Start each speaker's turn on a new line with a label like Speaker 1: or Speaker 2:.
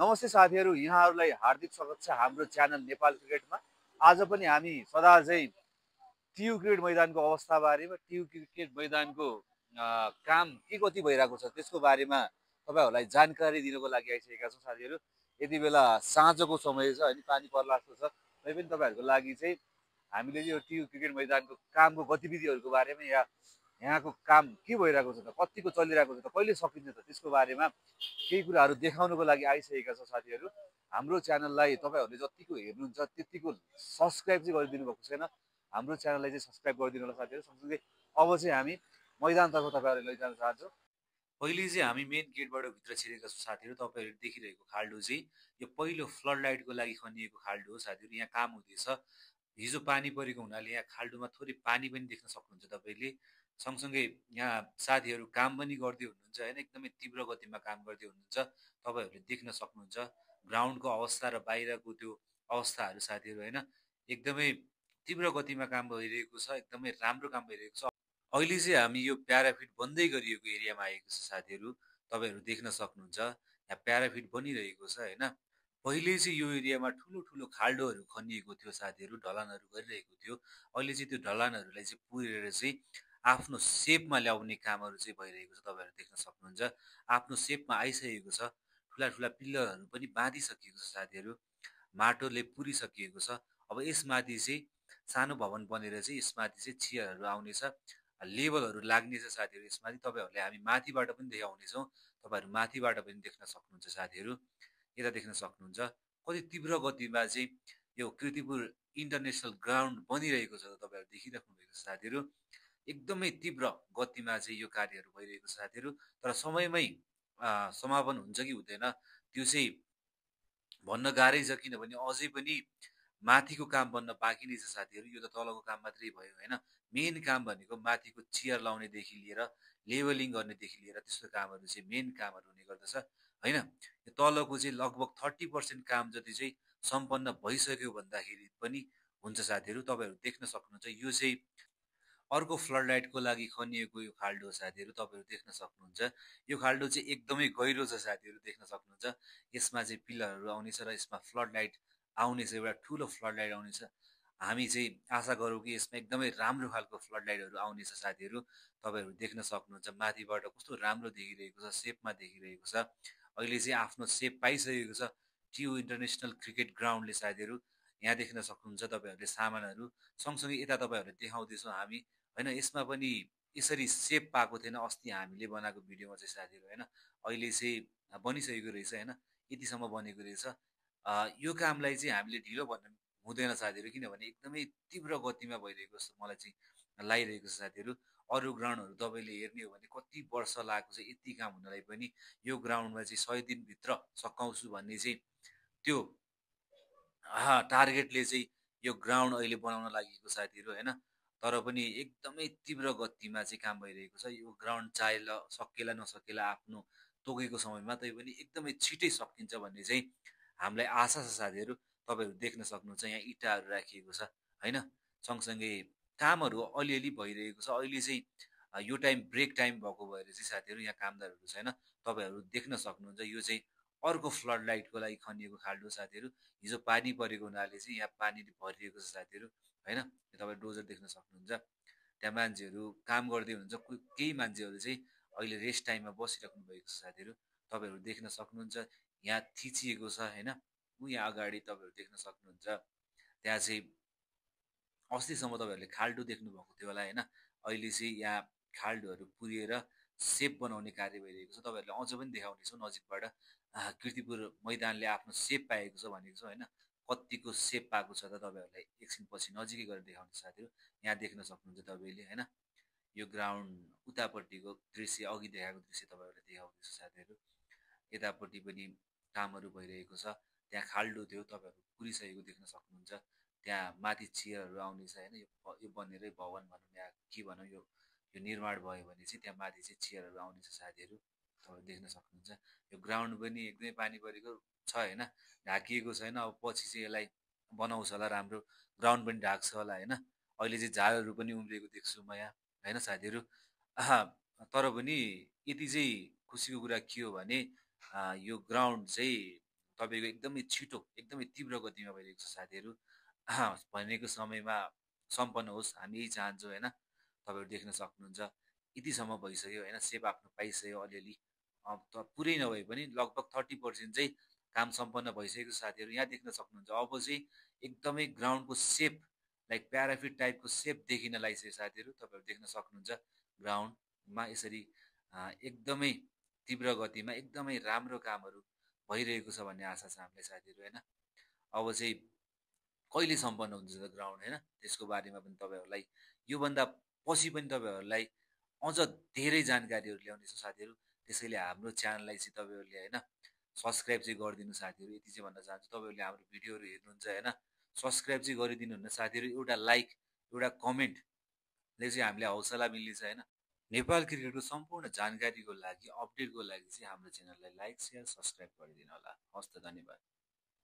Speaker 1: नमस्ते साथीहरू, यहाँहरूलाई हार्दिक स्वागत छ हाम्रो च्यानल नेपाल क्रिकेटमा। आज पनि हामी सदा चाहिँ टियु क्रिकेट मैदानको अवस्था बारेमा, टियु क्रिकेट मैदानको काम के कति भइरहेको छ त्यसको बारेमा तपाईहरुलाई जानकारी दिनको लागि आइसकेका छौँ साथीहरू। यति बेला साँझको समय छ अनि पानी पर्ला जस्तो छ। तैपनि तपाईहरुको लागि चाहिँ हामीले यो टियु क्रिकेट मैदानको कामको गतिविधिहरूको बारेमा यहाँको काम के भइरहेको छ त, कतिको चलिरहेको छ त, कहिले सकिन्छ त, त्यसको बारेमा केही कुराहरू देखाउनको लागि आइसकेका छौँ साथीहरू। हाम्रो च्यानललाई तपाईहरुले जतिको हेर्नुहुन्छ त्यतिको सब्स्क्राइब चाहिँ गरिदिनु भएको छैन। हाम्रो च्यानललाई चाहिँ सब्स्क्राइब गरिदिनु होला साथीहरू। सँगसँगै अब चाहिँ हामी मैदानतर्फ तपाईहरुलाई लैजान चाहन्छौँ। पहिले चाहिँ हामी मेन गेटबाट भित्र छिरेका छौँ साथीहरू। तपाईहरुले देखिरहेको खाल्डो चाहिँ यो पहिलो फ्लड लाइटको लागि खनिएको खाल्डो हो साथीहरू। यहाँ काम हुँदैछ। हिजो पानी परेको हुनाले यहाँ खाल्डोमा थोरै पानी पनि देख्न सक्नुहुन्छ तपाईले। सँगसँगै यहाँ साथीहरू काम पनि गर्दै हुनुहुन्छ हैन, एकदमै तीव्र गतिमा काम गर्दै हुनुहुन्छ। तपाईहरुले देख्न सक्नुहुन्छ ग्राउन्डको अवस्था र बाहिरको त्यो अवस्थाहरू साथीहरू हैन, एकदमै तीव्र गतिमा काम भइरहेको छ, एकदमै राम्रो काम भइरहेको छ। अहिले चाहिँ हामी यो प्याराफिट बन्दै गरिएको एरियामा आएको छ साथीहरू। तपाईहरु देख्न सक्नुहुन्छ यहाँ प्याराफिट बनिरहेको छ हैन। पहिले चाहिँ यो एरियामा ठुलो ठुलो खाल्डोहरू खनिएको थियो साथीहरू, ढलानहरू गरिरहेको थियो। अहिले चाहिँ त्यो ढलानहरूलाई चाहिँ पुरेर चाहिँ आफ्नो सेपमा ल्याउने कामहरू चाहिँ भइरहेको छ। तपाईहरु देख्न सक्नुहुन्छ आफ्नो सेपमा आइसकेको छ। ठुला ठुला पिल्लरहरू पनि बाँधिसकिएको छ साथीहरू, माटोले पुरिसकिएको छ। अब यसमाथि चाहिँ सानो भवन बनेर चाहिँ यसमाथि चाहिँ चियरहरू आउनेछ, लेबलहरू लाग्नेछ साथीहरू। यसमाथि तपाईहरुले हामी माथिबाट पनि देखाउनेछौँ, तपाईहरु माथिबाट पनि देख्न सक्नुहुन्छ साथीहरू। यता देख्न सक्नुहुन्छ कति तीव्र गतिमा चाहिँ यो कीर्तिपुर इन्टरनेसनल ग्राउन्ड बनिरहेको छ। तपाईहरु देखिराख्नु भएको छ साथीहरू। एकदमै तीव्र गतिमा चाहिँ यो कार्यहरू भइरहेको छ साथीहरू। तर समयमै समापन हुन्छ कि हुँदैन त्यो चाहिँ भन्न गाह्रै छ, किनभने अझै पनि माथिको काम बन्न बाँकी नै छ साथीहरू। यो त तलको काम मात्रै भयो हैन। मेन काम भनेको माथिको चियर लाउनेदेखि लिएर लेभलिङ गर्नेदेखि लिएर त्यस्तो कामहरू चाहिँ मेन कामहरू हुने गर्दछ हैन। यो तलको चाहिँ लगभग 30% काम जति चाहिँ सम्पन्न भइसक्यो भन्दाखेरि पनि हुन्छ साथीहरू। तपाईहरु देख्न सक्नुहुन्छ यो चाहिँ अर्को फ्लड लाइटको लागि खनिएको यो खाल्डो हो साथीहरू। तपाईहरु देख्न सक्नुहुन्छ यो खाल्डो चाहिँ एकदमै गहिरो छ साथीहरू, देख्न सक्नुहुन्छ। यसमा चाहिँ पिलरहरू आउनेछ र यसमा फ्लड लाइट आउनेछ, एउटा ठुलो फ्लड लाइट आउनेछ। हामी चाहिँ आशा गरौँ कि यसमा एकदमै राम्रो खालको फ्लड लाइटहरू आउनेछ साथीहरू। तपाईहरु देख्न सक्नुहुन्छ माथिबाट कस्तो राम्रो देखिरहेको छ, सेपमा देखिरहेको छ। अहिले चाहिँ आफ्नो सेप पाइसकेको छ टियु इन्टरनेसनल क्रिकेट ग्राउन्डले साथीहरू। यहाँ देख्न सक्नुहुन्छ तपाईहरुले सामानहरू। सँगसँगै यता तपाईहरुले देखाउँदैछौँ हामी हैन। यसमा पनि यसरी सेप पाएको थिएन अस्ति हामीले बनाएको भिडियोमा चाहिँ साथीहरू हैन। अहिले चाहिँ बनिसकेको रहेछ हैन, यतिसम्म बनेको रहेछ। यो कामलाई चाहिँ हामीले ढिलो भन्नु हुँदैन साथीहरू, किनभने एकदमै तीव्र गतिमा भइरहेको जस्तो मलाई चाहिँ लागिरहेको छ साथीहरू। अरू ग्राउन्डहरू तपाईँले हेर्ने हो भने कति वर्ष लागेको छ यति काम हुनलाई पनि। यो ग्राउन्डमा चाहिँ 100 दिनभित्र सकाउँछु भन्ने चाहिँ त्यो टार्गेटले चाहिँ यो ग्राउन्ड अहिले बनाउन लागेको साथीहरू हैन। तर पनि एकदमै तीव्र गतिमा चाहिँ काम भइरहेको छ। यो ग्राउन्ड चाहे सकेला नसकेला आफ्नो तोकेको समयमा तैपनि एकदमै छिटै सकिन्छ भन्ने चाहिँ हामीलाई आशा छ साथीहरू। तपाईहरु देख्न सक्नुहुन्छ यहाँ इँटाहरू राखिएको छ हैन। सँगसँगै कामहरू अलिअलि भइरहेको छ। अहिले चाहिँ यो टाइम ब्रेक टाइम भएको भएर चाहिँ साथीहरू यहाँ कामदारहरू छैन। तपाईहरु देख्न सक्नुहुन्छ यो चाहिँ अर्को फ्लड लाइटको लागि खनिएको खाल्डो साथीहरू। हिजो पानी परेको हुनाले चाहिँ यहाँ पानीले भरिएको छ साथीहरू हैन। तपाईँ डोजर देख्न सक्नुहुन्छ। त्यहाँ मान्छेहरू काम गर्दै हुनुहुन्छ। केही मान्छेहरू चाहिँ अहिले रेस्ट टाइममा बसिराख्नु भएको छ साथीहरू। तपाईहरु देख्न सक्नुहुन्छ यहाँ थिचिएको छ हैन। यहाँ अगाडि तपाईहरु देख्न सक्नुहुन्छ। त्यहाँ चाहिँ अस्तिसम्म तपाईहरुले खाल्डो देख्नु भएको थियो होला हैन। अहिले चाहिँ यहाँ खाल्डोहरू पुरिएर सेप बनाउने कार्य भइरहेको छ। तपाईहरुले अझ पनि देखाउने छौँ नजिकबाट। कीर्तिपुर मैदानले आफ्नो सेप पाएको छ भनेको छ हैन। कतिको सेप पाएको छ त तपाईहरुलाई एकछिनपछि नजिकै गएर देखाउने साथीहरू। यहाँ देख्न सक्नुहुन्छ तपाईले हैन। यो ग्राउन्ड उतापट्टिको दृश्य, अघि देखाएको दृश्य तपाईहरुले देखाउँदैछु साथीहरू। यतापट्टि पनि कामहरू भइरहेको छ। त्यहाँ खाल्डो थियो, तपाईहरु पुरिसकेको देख्न सक्नुहुन्छ। त्यहाँ माथि चियरहरू आउनेछ हैन। यो बनेरै भवन भनौँ या के भनौँ, यो निर्माण भयो भने चाहिँ त्यहाँ माथि चाहिँ चियरहरू आउनेछ साथीहरू। तपाईहरु देख्न सक्नुहुन्छ। यो ग्राउन्ड पनि एकदमै पानी परेको छ हैन, ढाकिएको छैन। अब पछि चाहिँ यसलाई बनाउँछ होला, राम्रो ग्राउन्ड पनि ढाक्छ होला हैन। अहिले चाहिँ झारहरू पनि उम्रिएको देख्छु म यहाँ हैन साथीहरू। तर पनि यति चाहिँ खुसीको कुरा के हो भने यो ग्राउन्ड चाहिँ
Speaker 2: तपाईँको एकदमै छिटो एकदमै तीव्र गतिमा भइरहेको छ साथीहरू। भनेको समयमा सम्पन्न होस् हामी यही चाहन्छौँ होइन। तपाईँहरू देख्न सक्नुहुन्छ यतिसम्म भइसक्यो होइन, सेप आफ्नो पाइसक्यो अलिअलि। अब त पुरै नभए पनि लगभग 30% चाहिँ काम सम्पन्न भइसकेको छ साथीहरू। यहाँ देख्न सक्नुहुन्छ अब चाहिँ एकदमै ग्राउन्डको सेप लाइक प्याराफिट टाइपको सेप देखिन लागिसक्यो साथीहरू। तपाईँहरू देख्न सक्नुहुन्छ ग्राउन्डमा यसरी एकदमै तीव्र गतिमा एकदमै राम्रो कामहरू भइरहेको छ भन्ने आशा छ हामीलाई साथीहरू होइन। अब चाहिँ कहिले सम्पन्न हुन्छ त ग्राउन्ड होइन, त्यसको बारेमा पनि तपाईँहरूलाई योभन्दा पछि पनि तपाईँहरूलाई अझ धेरै जानकारीहरू ल्याउनेछौँ साथीहरू। त्यसैले हाम्रो च्यानललाई चाहिँ तपाईँहरूले होइन सब्सक्राइब चाहिँ गरिदिनु साथीहरू, यति चाहिँ भन्न चाहन्छु। तपाईँहरूले हाम्रो भिडियोहरू हेर्नुहुन्छ होइन, सब्सक्राइब चाहिँ गरिदिनु हुन्न साथीहरू। एउटा लाइक एउटा कमेन्टले चाहिँ हामीलाई हौसला मिल्नेछ होइन। नेपाल क्रिकेटको सम्पूर्ण जानकारीको लागि अपडेटको लागि चाहिँ हाम्रो च्यानललाई लाइक सेयर सब्सक्राइब गरिदिनु होला। हस् त, धन्यवाद।